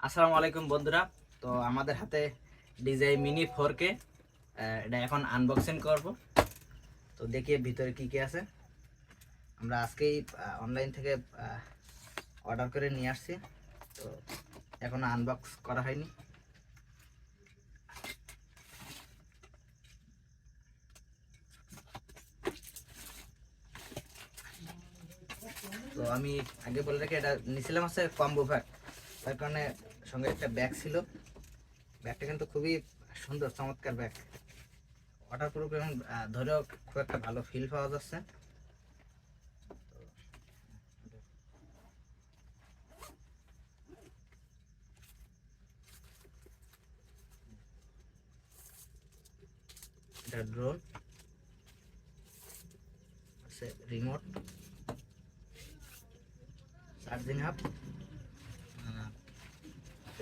আসসালামু আলাইকুম বন্ধুরা। তো আমাদের হাতে ডিজাই মিনি 4K, এটা এখন আনবক্সিং করব। তো দেখি এর ভিতরে কি কি আছে। আমরা আজকেই অনলাইন থেকে অর্ডার করে নিয়ে আসছি। তো এখনো আনবক্স করা হয়নি। তো আমি আগে বলে রাখি, এটা নিয়েছিলাম হচ্ছে কম্বো প্যাক, তার কারণে সঙ্গে একটা ব্যাগ ছিল। ব্যাগটা কিন্তু খুবই সুন্দর, চমৎকার ব্যাগ। অর্ডার করব এবং ধরেও খুব একটা ভালো ফিল পাওয়া যাচ্ছে। এটা ড্রোন আছে, রিমোট, চার্জিং হাব,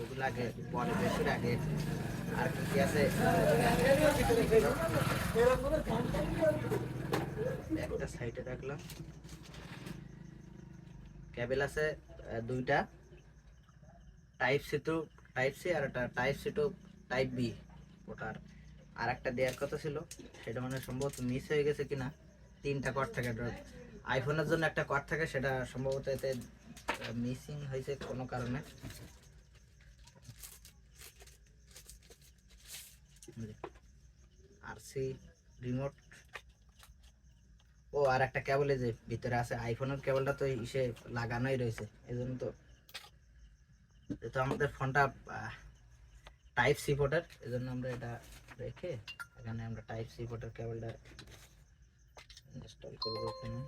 এগুলো আগে পরে বেশির আগে আর কি কি আছে। একটা সাইডে রাখলাম। কেবল আছে দুইটা, type C to type C, আর একটা type C to type B. ওটার আর একটা দেওয়ার কথা ছিল, সেটা মানে সম্ভবত মিস হয়ে গেছে কিনা। তিনটা কর্ড থাকে, আইফোনের জন্য একটা কর্ড থাকে, সেটা সম্ভবত এতে মিসিং হয়েছে কোনো কারণে। আর সি রিমোট। ও আর একটা কেবল যে ভিতরে আছে, আইফোনের কেবলটা তো ইসে লাগানোই রয়েছে, এই জন্য তো। যেহেতু আমাদের ফোনটা টাইপ সি পোর্টের, এই জন্য আমরা এটা রেখে এখানে আমরা টাইপ সি পোর্টের কেবলটা ইনস্টল করবো এখানে।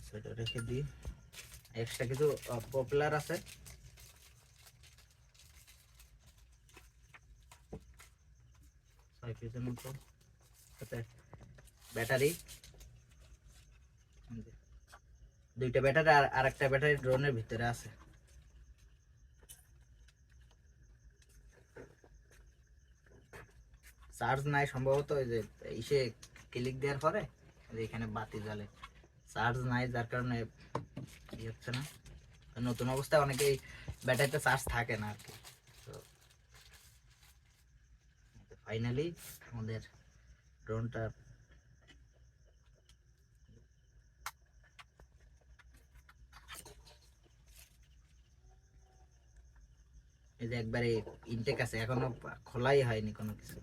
সেটা রেখে দিই। এক্সট্রা কিছু পপুলার আছে, 6 পিসের মতো। সাথে ব্যাটারি, দুইটা ব্যাটারি, আর আরেকটা ব্যাটারি ড্রোনের ভিতরে আছে। চার্জ নাই সম্ভবত, ওই যে ইসে ক্লিক দেওয়ার পরে এখানে বাতি জ্বলে, চার্জ নাই, যার কারণে ই হচ্ছে না। নতুন অবস্থায় অনেকেই ব্যাটারিতে চার্জ থাকে না আর কি। তো ফাইনালি আমাদের ড্রোনটা এই যে একবারে ইনটেক আছে, এখনো খোলাই হয়নি কোনো কিছু।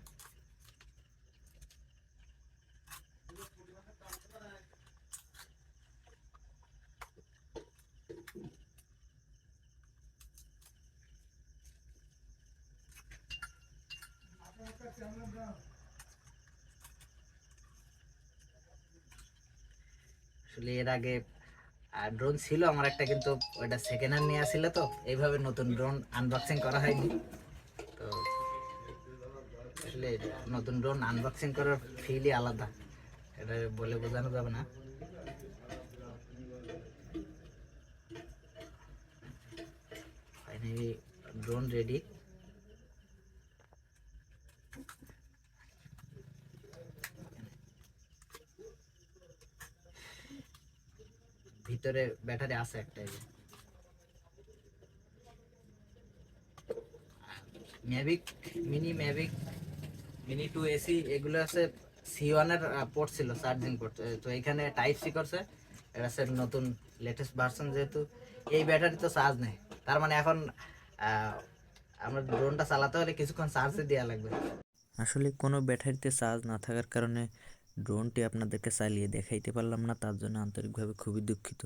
আসলে এর আগে ড্রোন ছিল আমার একটা, কিন্তু ওটা সেকেন্ড হ্যান্ড নিয়ে আসছিল, তো এইভাবে নতুন ড্রোন আনবক্সিং করা হয়নি। তো আসলে নতুন ড্রোন আনবক্সিং করার ফিলই আলাদা, এটা বলে বোঝানো যাবে না। Finally drone ready. ভিতরে ব্যাটারি আছে একটা, ম্যাভিক ম্যাভিক মিনি 2 এসি, এগুলো আছে। C1 এর পোর্ট ছিল, চার্জিং পোর্ট, তো এখানে টাইপ সি করছে। এটা হচ্ছে নতুন লেটেস্ট ভার্সন, যেহেতু এই ব্যাটারি তো চার্জ নেই, তার মানে এখন আমরা ড্রোনটা চালাতে হলে কিছুক্ষণ চার্জে দেওয়া লাগবে। আসলে কোনো ব্যাটারিতে চার্জ না থাকার কারণে ড্রোনটি আপনাদেরকে চালিয়ে দেখাইতে পারলাম না, তার জন্য আন্তরিকভাবে খুবই দুঃখিত।